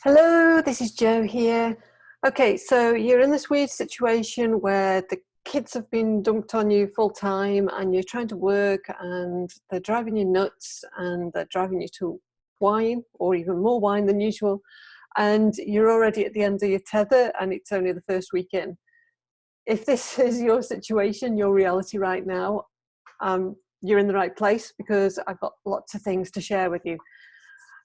Hello, this is Jo here. Okay, so you're in this weird situation where the kids have been dumped on you full time and you're trying to work and they're driving you nuts and they're driving you to wine or even more wine than usual. And you're already at the end of your tether and it's only the first weekend. If this is your situation, your reality right now, you're in the right place because I've got lots of things to share with you.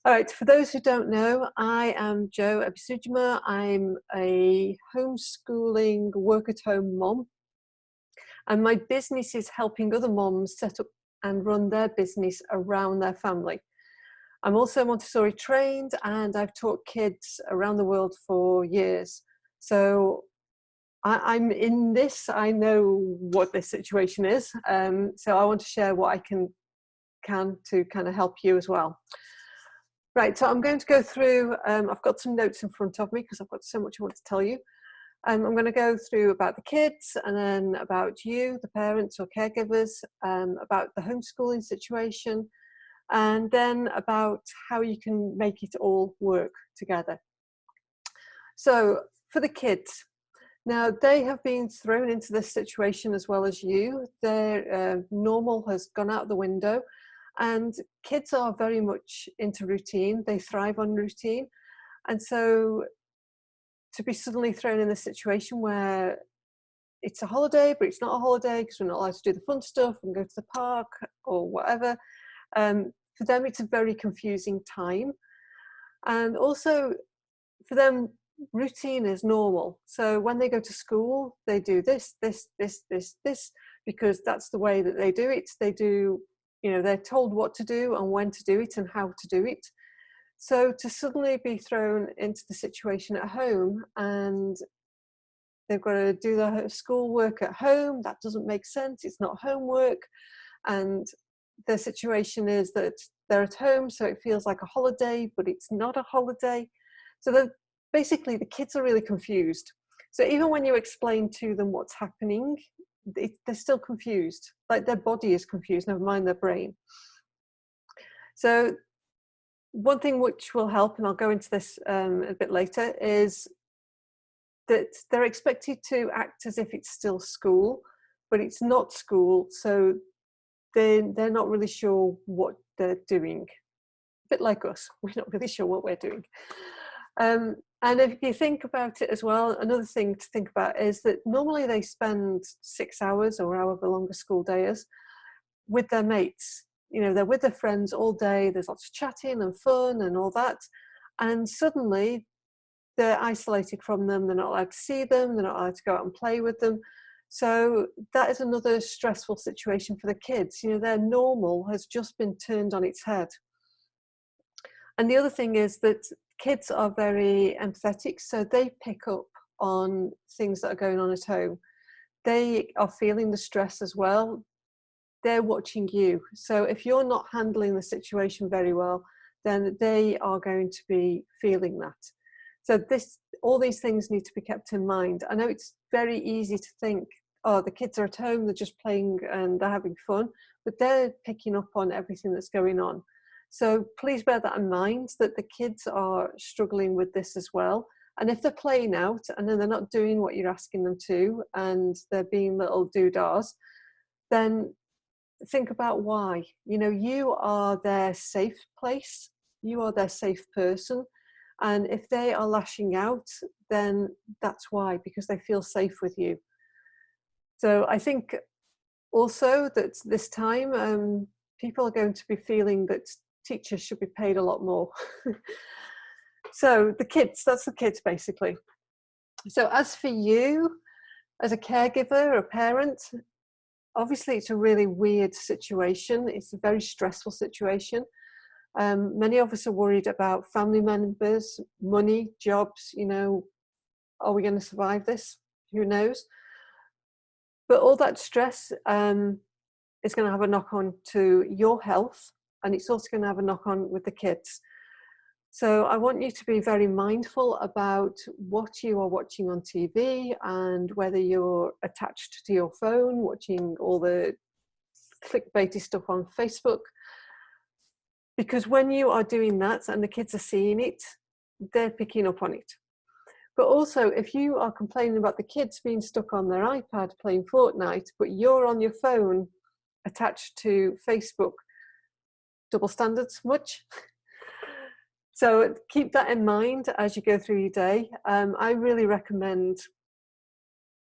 All right, for those who don't know, I am Jo Ebisujima. I'm a homeschooling work-at-home mom, and my business is helping other moms set up and run their business around their family. I'm also Montessori trained, and I've taught kids around the world for years. So I'm in this. I know what this situation is. So I want to share what I can to kind of help you as well. Right, so I'm going to go through, I've got some notes in front of me because I've got so much I want to tell you. I'm going to go through about the kids and then about you, the parents or caregivers, about the homeschooling situation, and then about how you can make it all work together. So for the kids, now they have been thrown into this situation as well as you. Their normal has gone out the window. And kids are very much into routine. They thrive on routine. And so to be suddenly thrown in this situation where it's a holiday, but it's not a holiday because we're not allowed to do the fun stuff and go to the park or whatever, for them, it's a very confusing time. And also for them, routine is normal. So when they go to school, they do this, because that's the way that they do it. They do, they're told what to do and when to do it and how to do it. So to suddenly be thrown into the situation at home and they've got to do their schoolwork at home, that doesn't make sense. It's not homework. And the situation is that they're at home, so it feels like a holiday, but it's not a holiday. So basically the kids are really confused. So even when you explain to them what's happening, they're still confused. Like their body is confused, never mind their brain. So one thing which will help, and I'll go into this a bit later, is that they're expected to act as if it's still school, but it's not school. So they're not really sure what they're doing. A bit like us, we're not really sure what we're doing. And if you think about it as well, another thing to think about is that normally they spend 6 hours or however long a school day is with their mates. They're with their friends all day. There's lots of chatting and fun and all that. And suddenly they're isolated from them. They're not allowed to see them. They're not allowed to go out and play with them. So that is another stressful situation for the kids. Their normal has just been turned on its head. And the other thing is that kids are very empathetic, so they pick up on things that are going on at home. They are feeling the stress as well. They're watching you. So if you're not handling the situation very well, then they are going to be feeling that. So all these things need to be kept in mind. I know it's very easy to think, oh, the kids are at home, they're just playing and they're having fun, but they're picking up on everything that's going on. So please bear that in mind, that the kids are struggling with this as well. And if they're playing out and then they're not doing what you're asking them to, and they're being little doodahs, then think about why. You are their safe place. You are their safe person. And if they are lashing out, then that's why, because they feel safe with you. So I think also that this time, people are going to be feeling that teachers should be paid a lot more. So that's the kids basically. So as for you, as a caregiver or a parent, obviously it's a really weird situation. It's a very stressful situation. Many of us are worried about family members, money, jobs, are we going to survive this? Who knows? But all that stress is going to have a knock-on to your health, and it's also going to have a knock-on with the kids. So I want you to be very mindful about what you are watching on TV and whether you're attached to your phone, watching all the clickbaity stuff on Facebook. Because when you are doing that and the kids are seeing it, they're picking up on it. But also, if you are complaining about the kids being stuck on their iPad playing Fortnite, but you're on your phone attached to Facebook, double standards much? So keep that in mind as you go through your day. I really recommend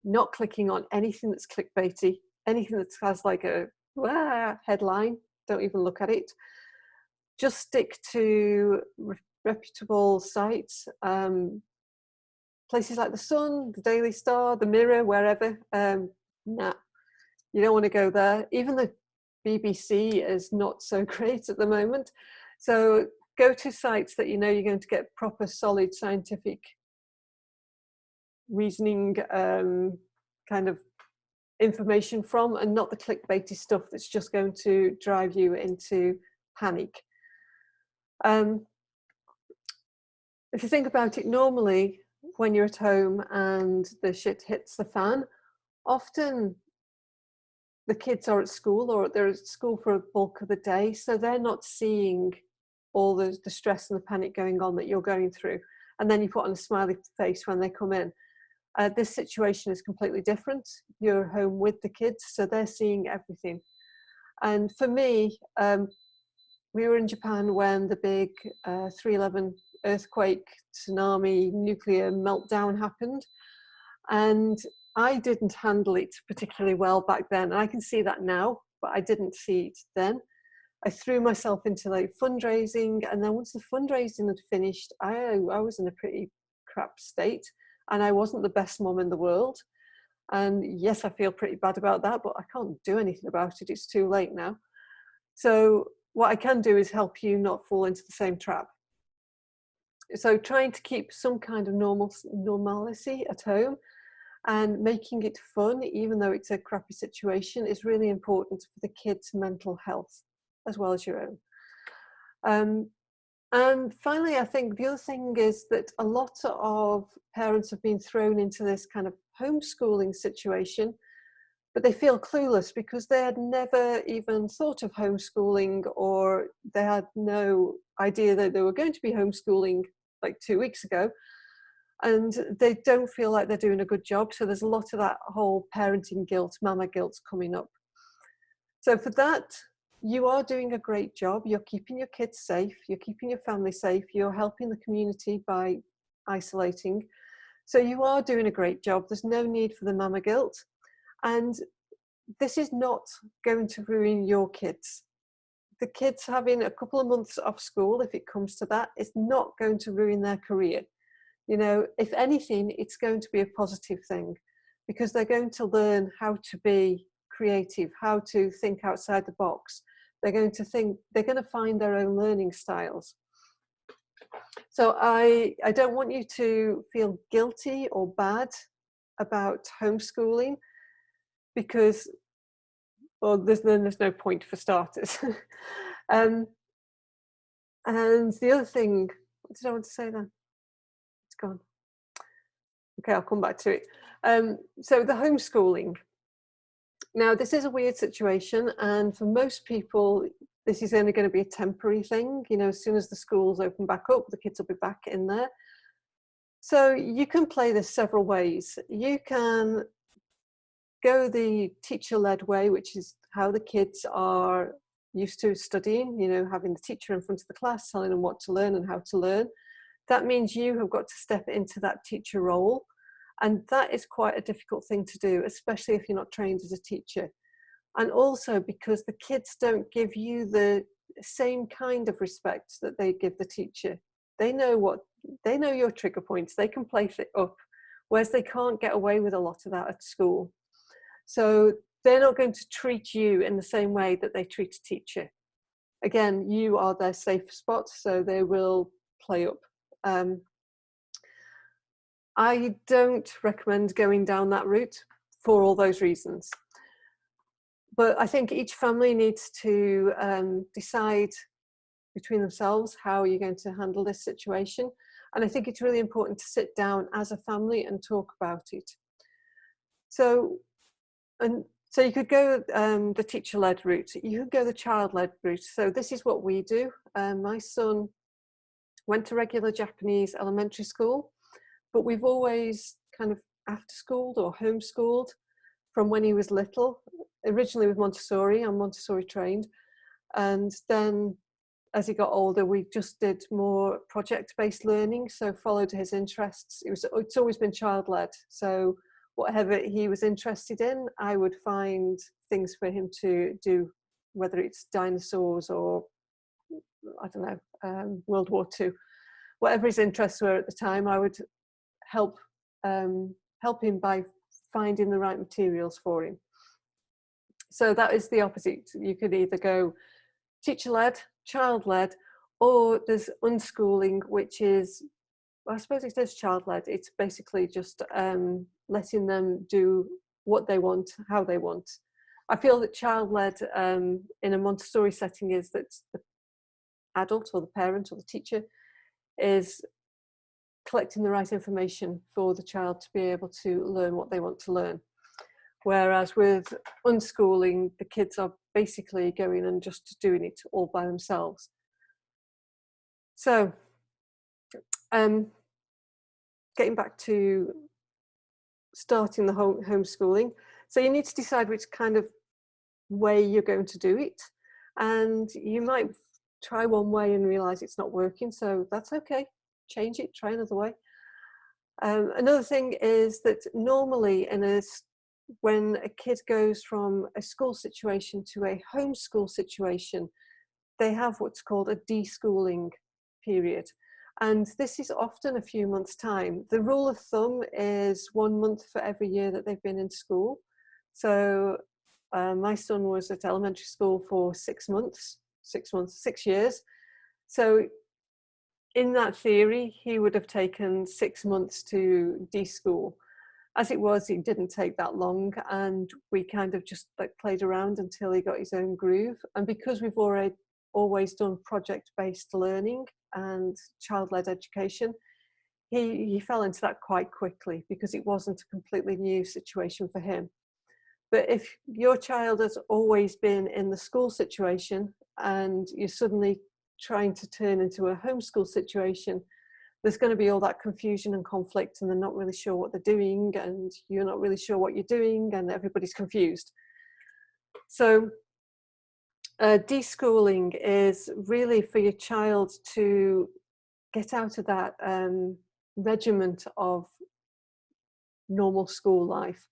not clicking on anything that's clickbaity, anything that has like a headline. Don't even look at it. Just stick to reputable sites, places like the Sun, the Daily Star, the Mirror, wherever. Nah, you don't want to go there. Even the BBC is not so great at the moment. So go to sites that you know you're going to get proper, solid scientific reasoning kind of information from, and not the clickbaity stuff that's just going to drive you into panic. If you think about it, normally when you're at home and the shit hits the fan, often the kids are at school, or they're at school for a bulk of the day, so they're not seeing all the stress and the panic going on that you're going through. And then you put on a smiley face when they come in. This situation is completely different. You're home with the kids, so they're seeing everything. And for me, we were in Japan when the big 3/11 earthquake, tsunami, nuclear meltdown happened. And I didn't handle it particularly well back then. And I can see that now, but I didn't see it then. I threw myself into like fundraising, and then once the fundraising had finished, I was in a pretty crap state, and I wasn't the best mom in the world. And yes, I feel pretty bad about that, but I can't do anything about it. It's too late now. So what I can do is help you not fall into the same trap. So trying to keep some kind of normalcy at home and making it fun, even though it's a crappy situation, is really important for the kids' mental health as well as your own. And finally, I think the other thing is that a lot of parents have been thrown into this kind of homeschooling situation, but they feel clueless because they had never even thought of homeschooling, or they had no idea that they were going to be homeschooling like 2 weeks ago. And they don't feel like they're doing a good job. So there's a lot of that whole parenting guilt, mama guilt coming up. So for that, you are doing a great job. You're keeping your kids safe. You're keeping your family safe. You're helping the community by isolating. So you are doing a great job. There's no need for the mama guilt. And this is not going to ruin your kids. The kids having a couple of months off school, if it comes to that, is not going to ruin their career. You know, if anything, it's going to be a positive thing, because they're going to learn how to be creative, how to think outside the box. They're going to find their own learning styles. So I don't want you to feel guilty or bad about homeschooling, because, well, there's no point for starters. And the other thing, what did I want to say then? It's gone. Okay, I'll come back to it. So the homeschooling. Now, this is a weird situation, and for most people, this is only going to be a temporary thing. You know, as soon as the schools open back up, the kids will be back in there. So you can play this several ways. You can go the teacher-led way, which is how the kids are used to studying, you know, having the teacher in front of the class, telling them what to learn and how to learn. That means you have got to step into that teacher role. And that is quite a difficult thing to do, especially if you're not trained as a teacher. And also because the kids don't give you the same kind of respect that they give the teacher. They know your trigger points, they can play it up, whereas they can't get away with a lot of that at school. So they're not going to treat you in the same way that they treat a teacher. Again, you are their safe spot, so they will play up. I don't recommend going down that route for all those reasons. But I think each family needs to decide between themselves how you're going to handle this situation. And I think it's really important to sit down as a family and talk about it. So you could go the teacher-led route. You could go the child-led route. So this is what we do. My son went to regular Japanese elementary school, but we've always kind of after schooled or homeschooled from when he was little, originally with Montessori. I'm Montessori trained. And then as he got older, we just did more project-based learning, so followed his interests. It's always been child-led. So whatever he was interested in, I would find things for him to do, whether it's dinosaurs or, I don't know, World War II. Whatever his interests were at the time, I would help help him by finding the right materials for him. So that is the opposite. You could either go teacher-led, child-led, or there's unschooling, which is, I suppose it is child-led. It's basically just letting them do what they want, how they want. I feel that child-led in a Montessori setting is that the adult or the parent or the teacher is collecting the right information for the child to be able to learn what they want to learn. Whereas with unschooling, the kids are basically going and just doing it all by themselves. So, getting back to starting the homeschooling. So you need to decide which kind of way you're going to do it. And you might try one way and realize it's not working. So that's okay. Change it, try another way. Another thing is that normally when a kid goes from a school situation to a homeschool situation, they have what's called a deschooling period. And this is often a few months' time. The rule of thumb is 1 month for every year that they've been in school. So my son was at elementary school for 6 months, 6 years. So in that theory, he would have taken 6 months to deschool. As it was, it didn't take that long, and we kind of just like played around until he got his own groove. And because we've always done project-based learning and child-led education, he fell into that quite quickly because it wasn't a completely new situation for him. But if your child has always been in the school situation and you're suddenly trying to turn into a homeschool situation, there's going to be all that confusion and conflict, and they're not really sure what they're doing, and you're not really sure what you're doing, and everybody's confused. So deschooling is really for your child to get out of that regiment of normal school life,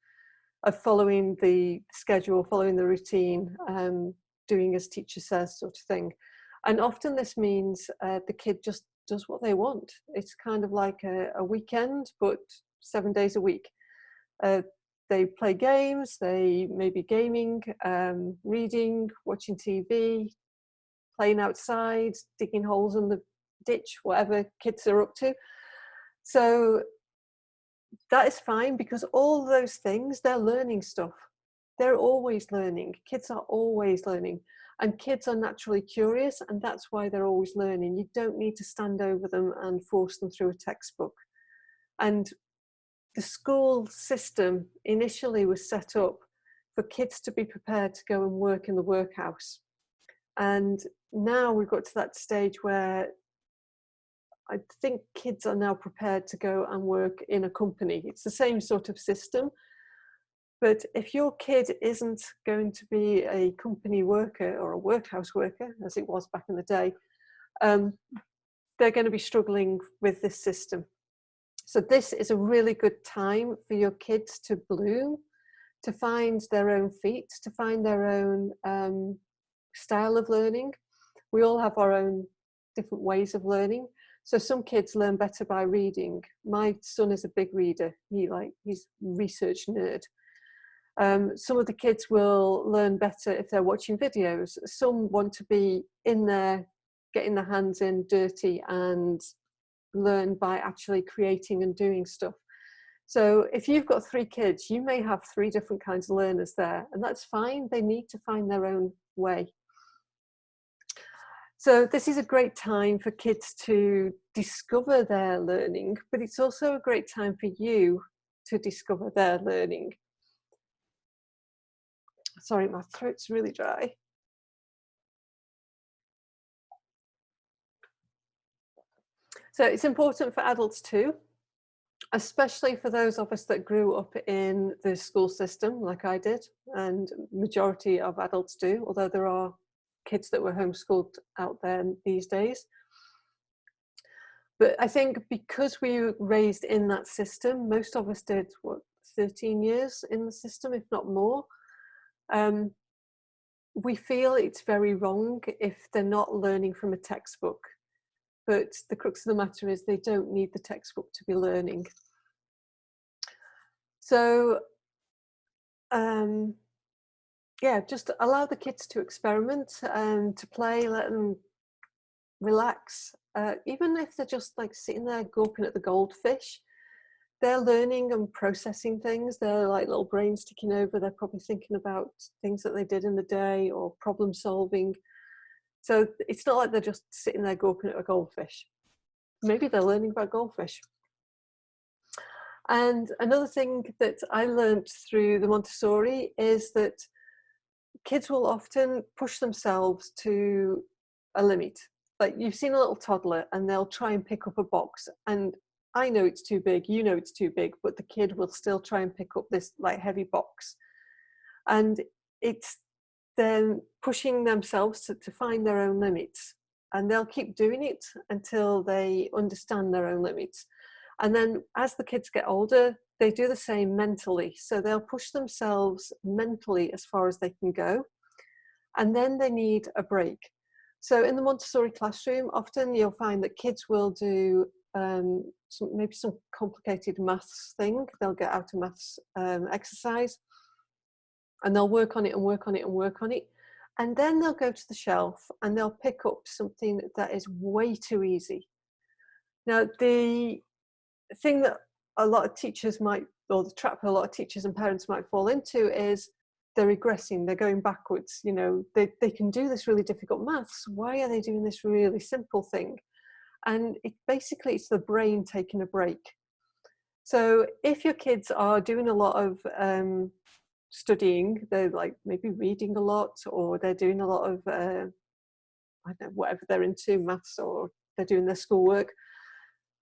of following the schedule, following the routine, doing as teacher says, sort of thing. And often this means the kid just does what they want. It's kind of like a weekend, but 7 days a week. They play games, they may be gaming, reading, watching TV, playing outside, digging holes in the ditch, whatever kids are up to. So that is fine, because all those things, they're learning stuff. They're always learning. Kids are always learning. And kids are naturally curious, and that's why they're always learning. You don't need to stand over them and force them through a textbook. And the school system initially was set up for kids to be prepared to go and work in the workhouse. And now we've got to that stage where I think kids are now prepared to go and work in a company. It's the same sort of system. But if your kid isn't going to be a company worker or a workhouse worker, as it was back in the day, they're going to be struggling with this system. So this is a really good time for your kids to bloom, to find their own feet, to find their own style of learning. We all have our own different ways of learning. So some kids learn better by reading. My son is a big reader. He's a research nerd. Some of the kids will learn better if they're watching videos. Some want to be in there, getting their hands in dirty, and learn by actually creating and doing stuff. So if you've got 3 kids, you may have 3 different kinds of learners there, and that's fine. They need to find their own way. So this is a great time for kids to discover their learning, but it's also a great time for you to discover their learning. Sorry, my throat's really dry. So it's important for adults too, especially for those of us that grew up in the school system like I did, and majority of adults do, although there are kids that were homeschooled out there these days. But I think because we were raised in that system, most of us did, what, 13 years in the system, if not more. We feel it's very wrong if they're not learning from a textbook. But the crux of the matter is they don't need the textbook to be learning. So, yeah, just allow the kids to experiment and to play, let them relax. Even if they're just like sitting there gawping at the goldfish, they're learning and processing things. They're like little brains ticking over. They're probably thinking about things that they did in the day or problem solving. So it's not like they're just sitting there gawping at a goldfish. Maybe they're learning about goldfish. And another thing that I learned through the Montessori is that kids will often push themselves to a limit. Like you've seen a little toddler and they'll try and pick up a box, and I know it's too big, you know it's too big, but the kid will still try and pick up this like heavy box. And it's them pushing themselves to find their own limits. And they'll keep doing it until they understand their own limits. And then as the kids get older, they do the same mentally. So they'll push themselves mentally as far as they can go. And then they need a break. So in the Montessori classroom, often you'll find that kids will do maybe some complicated maths thing. They'll get out a maths exercise and they'll work on it and work on it and work on it. And then they'll go to the shelf and they'll pick up something that is way too easy. Now, the thing that a lot of teachers might, or the trap a lot of teachers and parents might fall into is they're regressing, they're going backwards. You know, they can do this really difficult maths. Why are they doing this really simple thing? And basically it's the brain taking a break. So if your kids are doing a lot of studying, they're like maybe reading a lot, or they're doing a lot of, I don't know, whatever they're into, maths, or they're doing their schoolwork.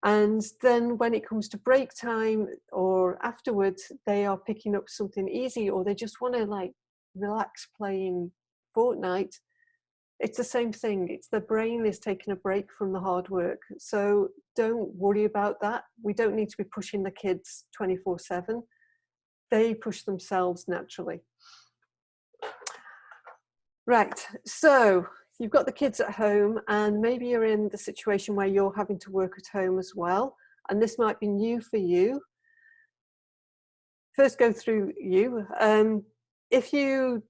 And then when it comes to break time or afterwards, they are picking up something easy, or they just want to like relax playing Fortnite. It's the same thing. It's the brain is taking a break from the hard work. So don't worry about that. We don't need to be pushing the kids 24/7. They push themselves naturally. Right, so you've got the kids at home, and maybe you're in the situation where you're having to work at home as well, and this might be new for you. First, go through you. If you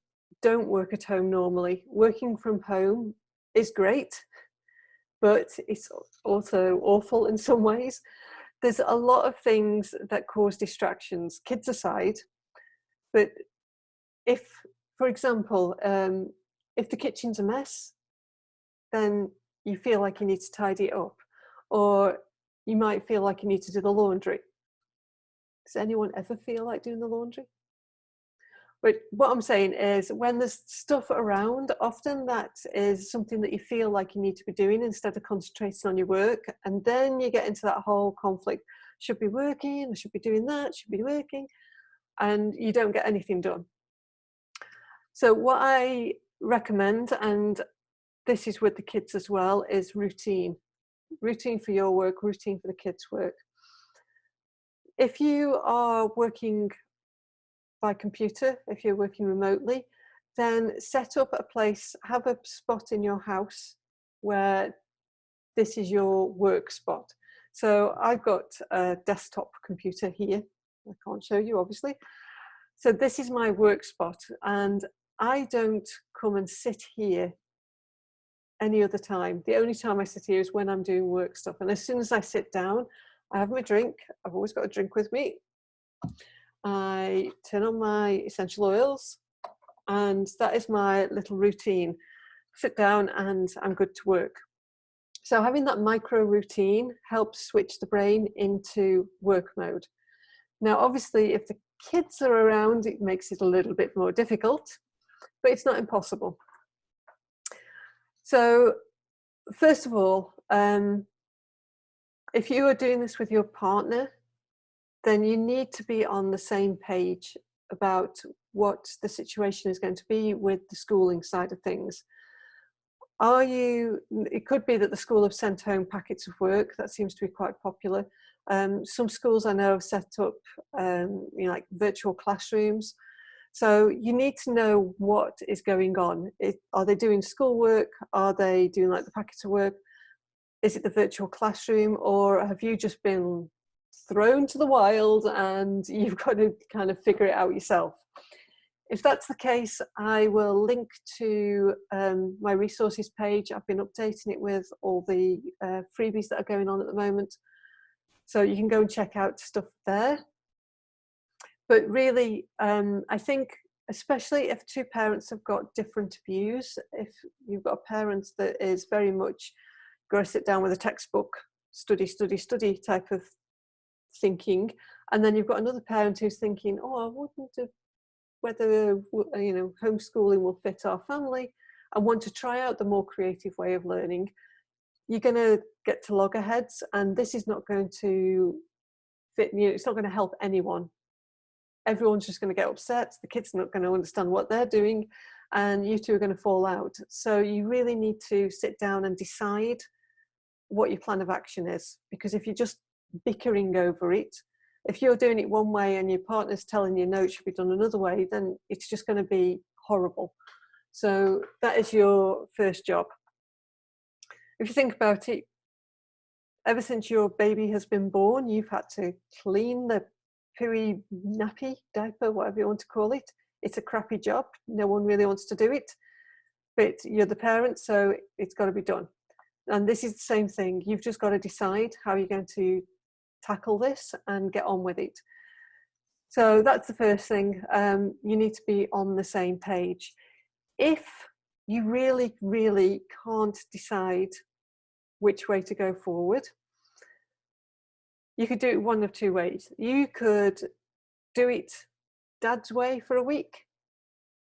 don't work at home normally, working from home is great, but it's also awful in some ways. There's a lot of things that cause distractions, kids aside. But if, for example, if the kitchen's a mess, then you feel like you need to tidy it up. Or you might feel like you need to do the laundry. Does anyone ever feel like doing the laundry? But what I'm saying is when there's stuff around, often that is something that you feel like you need to be doing instead of concentrating on your work. And then you get into that whole conflict. Should be working, I should be doing that, should be working. And you don't get anything done. So what I recommend, and this is with the kids as well, is routine. Routine for your work, routine for the kids' work. If you are working by computer, if you're working remotely, then set up a place, have a spot in your house where this is your work spot. So I've got a desktop computer here. I can't show you, obviously. So this is my work spot, and I don't come and sit here any other time. The only time I sit here is when I'm doing work stuff. And as soon as I sit down, I have my drink. I've always got a drink with me. I turn on my essential oils, and that is my little routine. Sit down and I'm good to work. So having that micro routine helps switch the brain into work mode. Now, obviously, if the kids are around, it makes it a little bit more difficult, but it's not impossible. So first of all, If you are doing this with your partner, then you need to be on the same page about what the situation is going to be with the schooling side of things. It could be that the school have sent home packets of work. That seems to be quite popular. Some schools I know have set up like virtual classrooms. So you need to know what is going on. Are they doing schoolwork? Are they doing like the packets of work? Is it the virtual classroom, or have you just been thrown to the wild and you've got to kind of figure it out yourself? If that's the case, I will link to my resources page. I've been updating it with all the freebies that are going on at the moment. So you can go and check out stuff there. But really, I think, especially if two parents have got different views, if you've got a parent that is very much go sit down with a textbook, study type of thinking, and then you've got another parent who's thinking, oh, I wonder whether homeschooling will fit our family, and want to try out the more creative way of learning, you're going to get to loggerheads, and this is not going to fit you. It's not going to help anyone. Everyone's just going to get upset. The kids are not going to understand what they're doing, and you two are going to fall out. So you really need to sit down and decide what your plan of action is, because if you're just bickering over it, if you're doing it one way and your partner's telling you no, it should be done another way, then it's just going to be horrible. So that is your first job. If you think about it, ever since your baby has been born, you've had to clean the pooey nappy, diaper, whatever you want to call it. It's a crappy job. No one really wants to do it, but you're the parent, so it's got to be done. And this is the same thing. You've just got to decide how you're going to tackle this and get on with it. So that's the first thing. You need to be on the same page. If you really, really can't decide which way to go forward, you could do it one of two ways. You could do it dad's way for a week,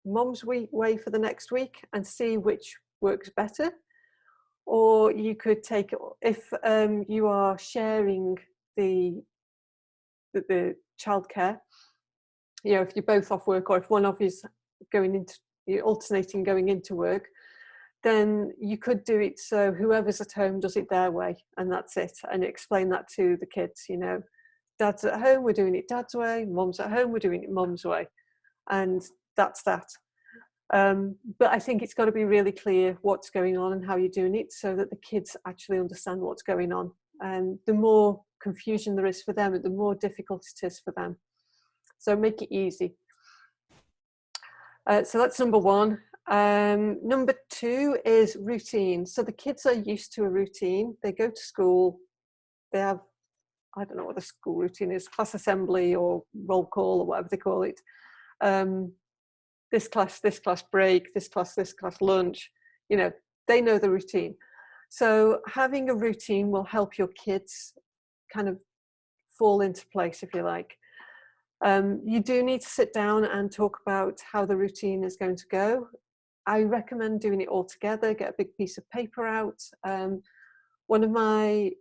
mom's way for the next week, and see which works better. Or you could take, if you are sharing the childcare, if you're both off work, or if one of you's alternating going into work, then you could do it so whoever's at home does it their way, and that's it. And explain that to the kids, dad's at home, we're doing it dad's way, mom's at home, we're doing it mom's way. And that's that. But I think it's got to be really clear what's going on and how you're doing it, so that the kids actually understand what's going on. And the more confusion there is for them, the more difficult it is for them. So make it easy. So that's number one. Number two is routine. So the kids are used to a routine. They go to school, they have, I don't know what the school routine is, class assembly or roll call or whatever they call it. This class break, this class lunch, they know the routine. So having a routine will help your kids kind of fall into place, if you like. You do need to sit down and talk about how the routine is going to go. I recommend doing it all together. Get a big piece of paper out. One of my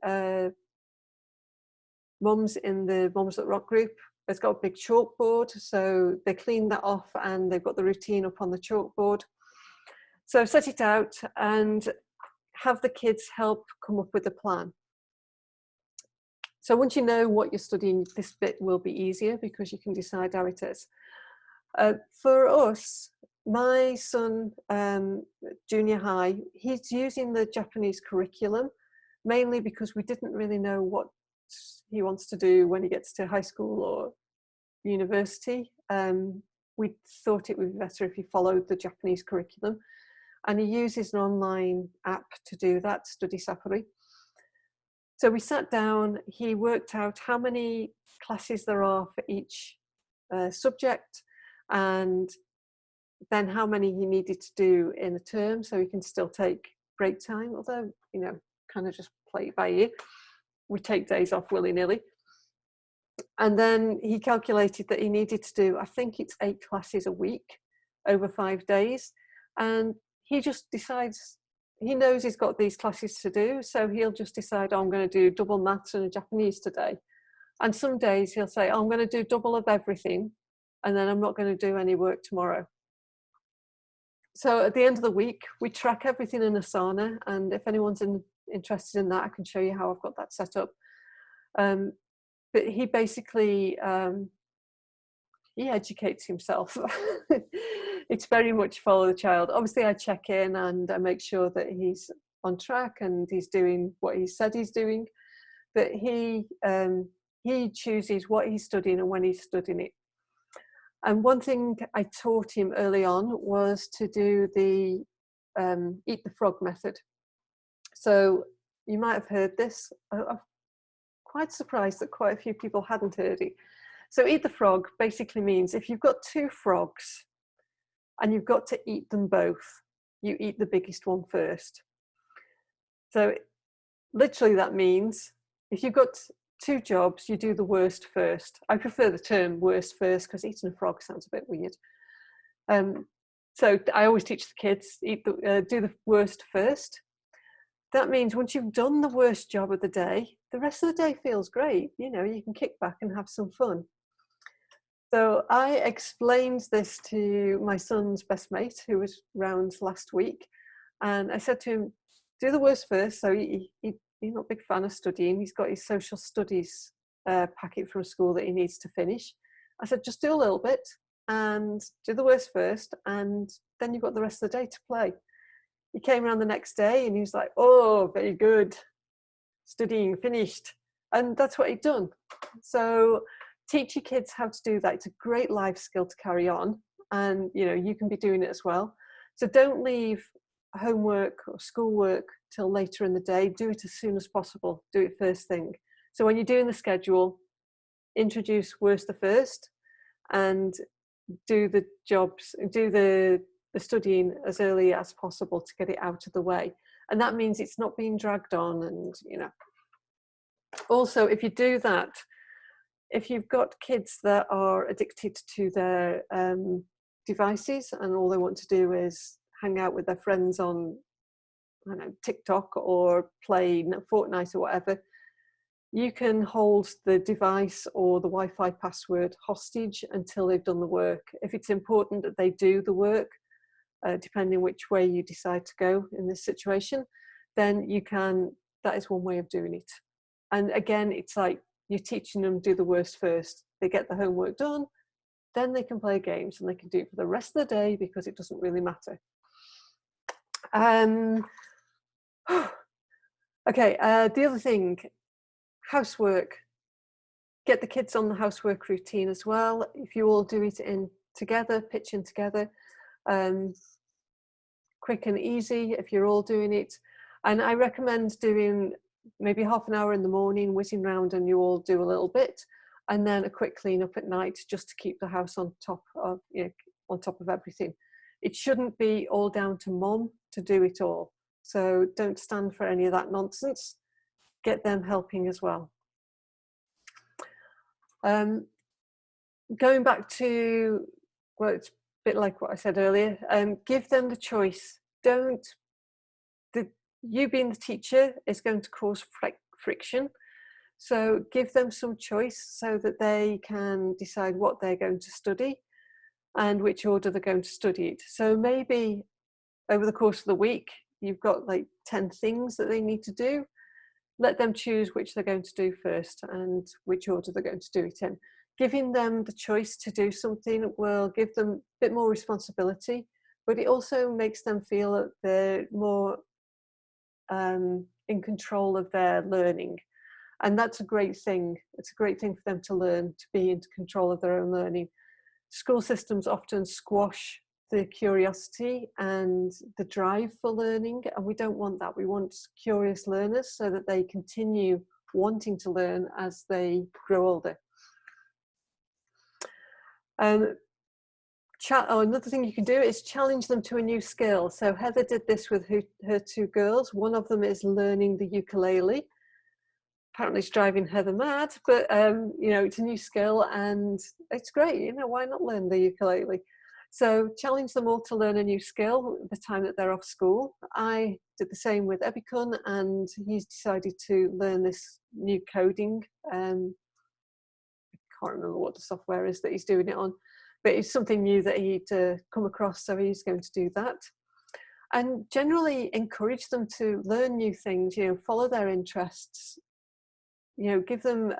mums in the Mums That Rock group has got a big chalkboard, so they clean that off and they've got the routine up on the chalkboard. So set it out and have the kids help come up with a plan. So once you know what you're studying, this bit will be easier because you can decide how it is. For us, my son, junior high, he's using the Japanese curriculum, mainly because we didn't really know what he wants to do when he gets to high school or university. We thought it would be better if he followed the Japanese curriculum, and he uses an online app to do that, Study Sapori. So we sat down, he worked out how many classes there are for each subject, and then how many he needed to do in a term, so he can still take break time, although, kind of just play it by ear. We take days off willy-nilly. And then he calculated that he needed to do, I think it's 8 classes a week over 5 days. And he just decides he knows he's got these classes to do, so he'll just decide, oh, I'm going to do double maths and a Japanese today. And some days he'll say, oh, I'm going to do double of everything, and then I'm not going to do any work tomorrow. So at the end of the week, we track everything in Asana, and if anyone's interested in that, I can show you how I've got that set up. But he basically, he educates himself. It's very much follow the child. Obviously, I check in and I make sure that he's on track and he's doing what he said he's doing. But he chooses what he's studying and when he's studying it. And one thing I taught him early on was to do the eat the frog method. So you might have heard this. I'm quite surprised that quite a few people hadn't heard it. So eat the frog basically means if you've got two frogs and you've got to eat them both, you eat the biggest one first. So literally that means if you've got two jobs, you do the worst first. I prefer the term worst first because eating a frog sounds a bit weird. So I always teach the kids, do the worst first. That means once you've done the worst job of the day, the rest of the day feels great. You know, you can kick back and have some fun. So I explained this to my son's best mate, who was round last week. And I said to him, do the worst first. So he's not a big fan of studying. He's got his social studies packet from school that he needs to finish. I said, just do a little bit and do the worst first. And then you've got the rest of the day to play. He came around the next day and he was like, oh, very good. Studying finished. And that's what he'd done. So teach your kids how to do that. It's a great life skill to carry on. And, you know, you can be doing it as well. So don't leave homework or schoolwork till later in the day. Do it as soon as possible. Do it first thing. So when you're doing the schedule, introduce worst the first and do the jobs, do the studying as early as possible to get it out of the way. And that means it's not being dragged on. And, you know, also if you do that, if you've got kids that are addicted to their devices and all they want to do is hang out with their friends on, I don't know, TikTok or play Fortnite or whatever, you can hold the device or the Wi-Fi password hostage until they've done the work. If it's important that they do the work, depending which way you decide to go in this situation, then you can, that is one way of doing it. And again, it's like you're teaching them do the worst first. They get the homework done, then they can play games and they can do it for the rest of the day because it doesn't really matter. Okay, the other thing, housework. Get the kids on the housework routine as well. If you all do it in together, pitch in together, quick and easy if you're all doing it. And I recommend doing maybe half an hour in the morning, whizzing round and you all do a little bit, and then a quick clean up at night just to keep the house on top of, you know, on top of everything. It shouldn't be all down to mom to do it all. So don't stand for any of that nonsense. Get them helping as well. Going back to, well, it's a bit like what I said earlier, give them the choice. You being the teacher is going to cause friction. So give them some choice so that they can decide what they're going to study and which order they're going to study it. So maybe over the course of the week, you've got like 10 things that they need to do. Let them choose which they're going to do first and which order they're going to do it in. Giving them the choice to do something will give them a bit more responsibility, but it also makes them feel that they're more in control of their learning. And that's a great thing. It's a great thing for them to learn, to be in control of their own learning. School systems often squash the curiosity and the drive for learning, and we don't want that. We want curious learners so that they continue wanting to learn as they grow older. Another thing you can do is challenge them to a new skill. So Heather did this with her two girls. One of them is learning the ukulele. Apparently it's driving Heather mad, but you know, it's a new skill and it's great. You know, why not learn the ukulele? So challenge them all to learn a new skill the time that they're off school. I did the same with Ebikun, and he's decided to learn this new coding. Can't remember what the software is that he's doing it on, but it's something new that he'd come across, so he's going to do that. And generally encourage them to learn new things, follow their interests, give them,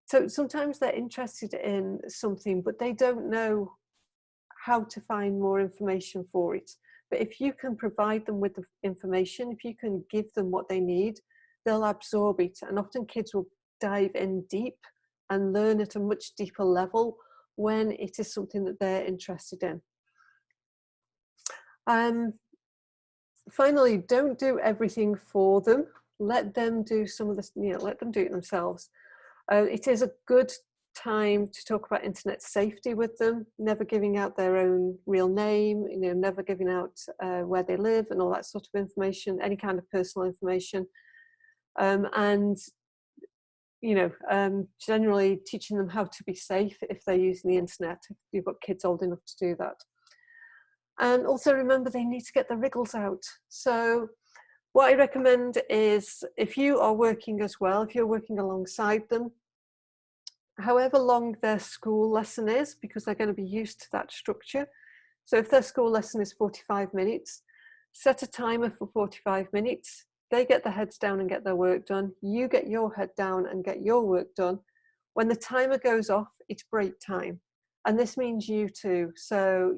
so sometimes they're interested in something, but they don't know how to find more information for it. But if you can provide them with the information, if you can give them what they need, they'll absorb it. And often kids will dive in deep and learn at a much deeper level when it is something that they're interested in. Finally, don't do everything for them. Let them do some of this, let them do it themselves. It is a good time to talk about internet safety with them, never giving out their own real name, never giving out where they live and all that sort of information, any kind of personal information. And generally teaching them how to be safe if they're using the internet, if you've got kids old enough to do that. And also remember, they need to get the wriggles out. So what I recommend is, if you are working as well, if you're working alongside them, however long their school lesson is, because they're going to be used to that structure. So if their school lesson is 45 minutes, set a timer for 45 minutes. They get their heads down and get their work done. You get your head down and get your work done. When the timer goes off, it's break time. And this means you too. So,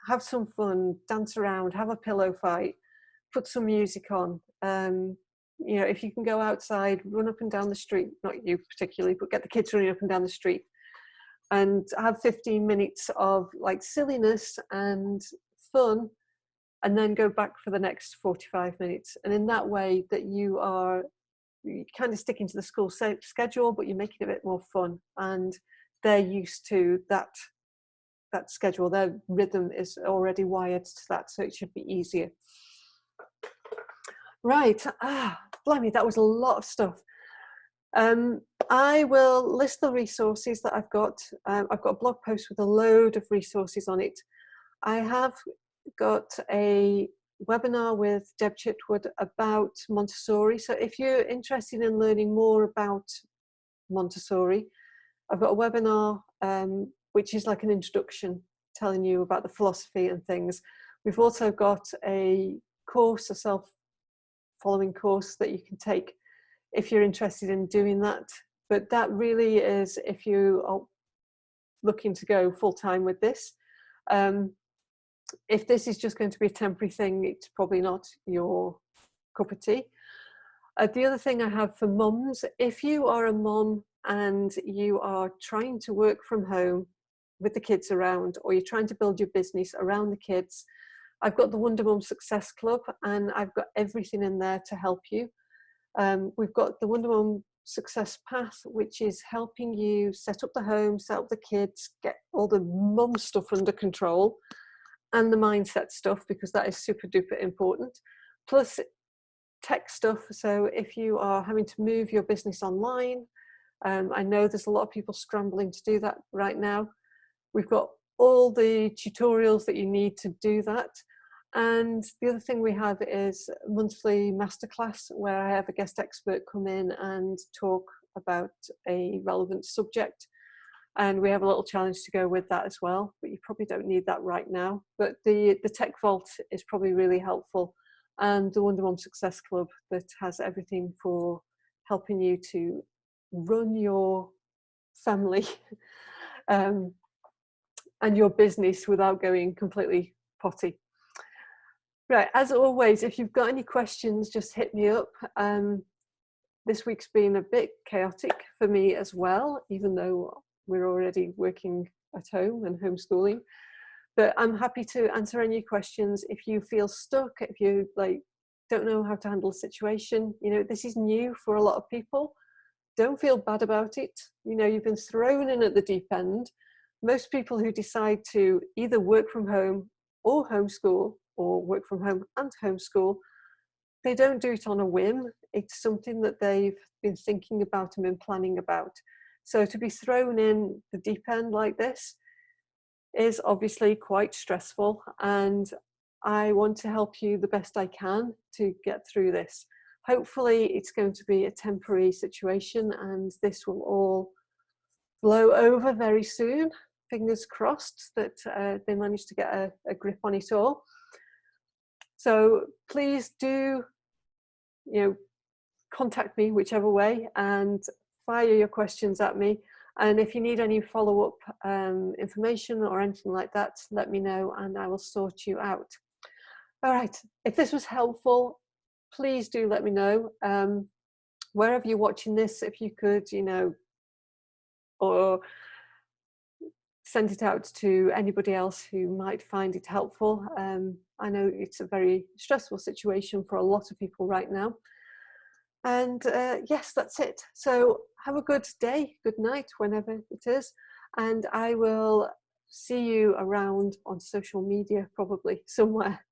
have some fun, dance around, have a pillow fight, put some music on. If you can go outside, run up and down the street, not you particularly, but get the kids running up and down the street and have 15 minutes of like silliness and fun, and then go back for the next 45 minutes. And in that way that you are kind of sticking to the school schedule, but you're making it a bit more fun, and they're used to that schedule. Their rhythm is already wired to that, so it should be easier. Right, blimey, that was a lot of stuff. I will list the resources that I've got. I've got a blog post with a load of resources on it. I have got a webinar with Deb Chitwood about Montessori. So if you're interested in learning more about Montessori, I've got a webinar which is like an introduction, telling you about the philosophy and things. We've also got a course, a self-following course that you can take if you're interested in doing that. But that really is if you are looking to go full-time with this. If this is just going to be a temporary thing, it's probably not your cup of tea. The other thing I have for mums, if you are a mum and you are trying to work from home with the kids around, or you're trying to build your business around the kids, I've got the Wonder Mum Success Club, and I've got everything in there to help you. We've got the Wonder Mum Success Path, which is helping you set up the home, set up the kids, get all the mum stuff under control, and the mindset stuff, because that is super duper important. Plus tech stuff. So if you are having to move your business online, I know there's a lot of people scrambling to do that right now. We've got all the tutorials that you need to do that. And the other thing we have is a monthly masterclass where I have a guest expert come in and talk about a relevant subject. And we have a little challenge to go with that as well, but you probably don't need that right now. But the Tech Vault is probably really helpful. And the Wonder Mum Success Club that has everything for helping you to run your family and your business without going completely potty. Right, as always, if you've got any questions, just hit me up. This week's been a bit chaotic for me as well, even though we're already working at home and homeschooling. But I'm happy to answer any questions. If you feel stuck, if you don't know how to handle a situation, this is new for a lot of people. Don't feel bad about it. You've been thrown in at the deep end. Most people who decide to either work from home or homeschool, or work from home and homeschool, they don't do it on a whim. It's something that they've been thinking about and been planning about. So to be thrown in the deep end like this, is obviously quite stressful, and I want to help you the best I can to get through this. Hopefully it's going to be a temporary situation and this will all blow over very soon. Fingers crossed that they manage to get a grip on it all. So please do, contact me whichever way and fire your questions at me. And if you need any follow-up information or anything like that, let me know and I will sort you out. All right, if this was helpful, please do let me know. Wherever you're watching this, if you could, or send it out to anybody else who might find it helpful. I know it's a very stressful situation for a lot of people right now. And yes, that's it. So have a good day, good night, whenever it is. And I will see you around on social media, probably somewhere.